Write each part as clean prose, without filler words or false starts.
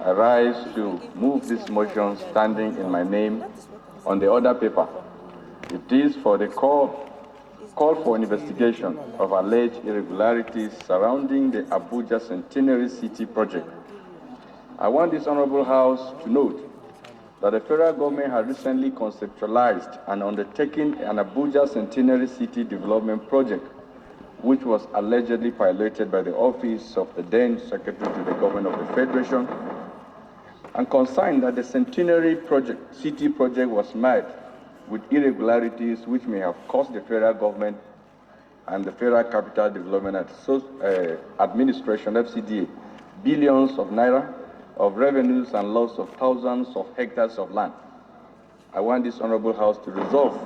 I rise to move this motion standing in my name on the other paper. It is for the call for an investigation of alleged irregularities surrounding the Abuja Centenary City project. I want this Honorable House to note that the federal government has recently conceptualized and undertaken an Abuja Centenary City development project, which was allegedly piloted by the office of the then Secretary to the Government of the Federation, and consigned that the Centenary City project was made with irregularities which may have cost the federal government and the Federal Capital Development Administration, FCDA, billions of naira of revenues and loss of thousands of hectares of land. I want this Honorable House to resolve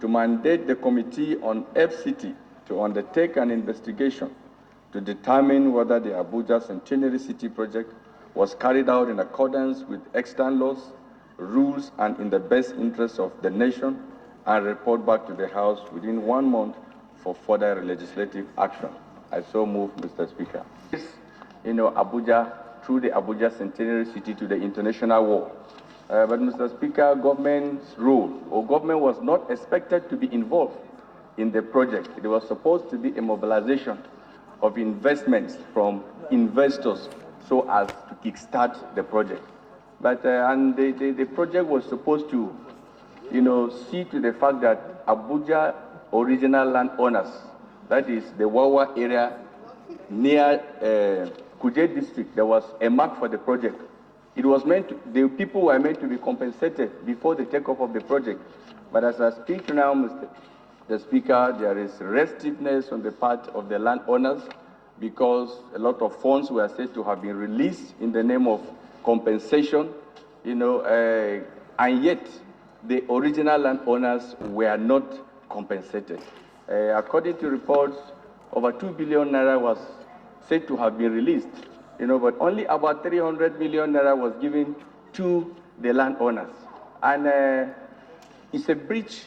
to mandate the Committee on FCT to undertake an investigation to determine whether the Abuja Centenary City project was carried out in accordance with extant laws, rules, and in the best interests of the nation, and report back to the House within 1 month for further legislative action. I so move, Mr. Speaker. Abuja, through the Abuja Centenary City to the international war. But Mr. Speaker, government's role, or government was not expected to be involved in the project. It was supposed to be a mobilization of investments from investors so as to kickstart the project. But and the project was supposed to, see to the fact that Abuja original landowners, that is the Wawa area near Kuje district, there was a mark for the project. It was meant to, the people were meant to be compensated before the takeoff of the project. But as I speak now, Mr. Speaker, there is restiveness on the part of the landowners because a lot of funds were said to have been released in the name of compensation, and yet the original landowners were not compensated. According to reports, over 2 billion naira was said to have been released, but only about 300 million naira was given to the landowners. And it's a breach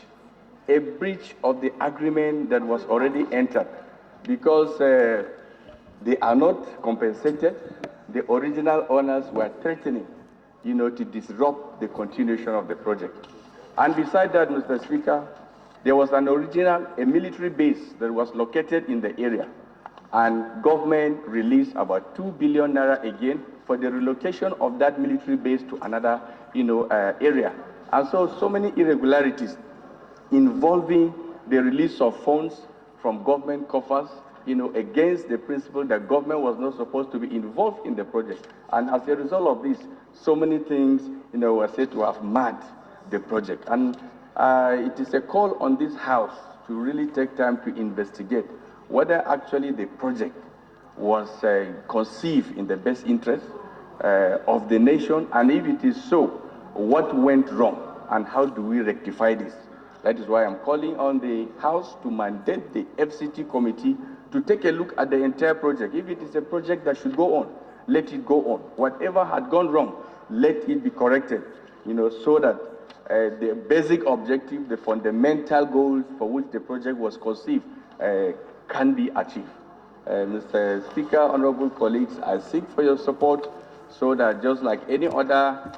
of the agreement that was already entered because they are not compensated. The original owners were threatening, to disrupt the continuation of the project. And beside that, Mr. Speaker, there was a military base that was located in the area. And government released about 2 billion naira again for the relocation of that military base to another, area. And so many irregularities involving the release of funds from government coffers, against the principle that government was not supposed to be involved in the project. And as a result of this, so many things, were said to have marred the project. And it is a call on this House to really take time to investigate whether actually the project was conceived in the best interest of the nation, and if it is so, what went wrong, and how do we rectify this? That is why I'm calling on the House to mandate the FCT committee to take a look at the entire project. If it is a project that should go on, let it go on. Whatever had gone wrong, let it be corrected, so that the basic objective, the fundamental goals for which the project was conceived can be achieved. Mr. Speaker, honorable colleagues, I seek for your support so that just like any other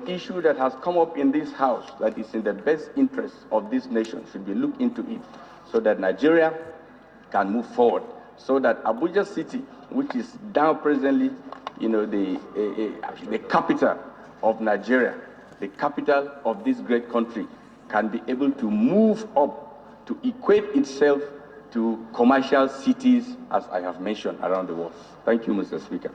issue that has come up in this House that is in the best interest of this nation should be looked into it so that Nigeria can move forward, so that Abuja City, which is now presently, the capital of Nigeria, the capital of this great country, can be able to move up to equate itself to commercial cities, as I have mentioned, around the world. Thank you, Mr. Speaker.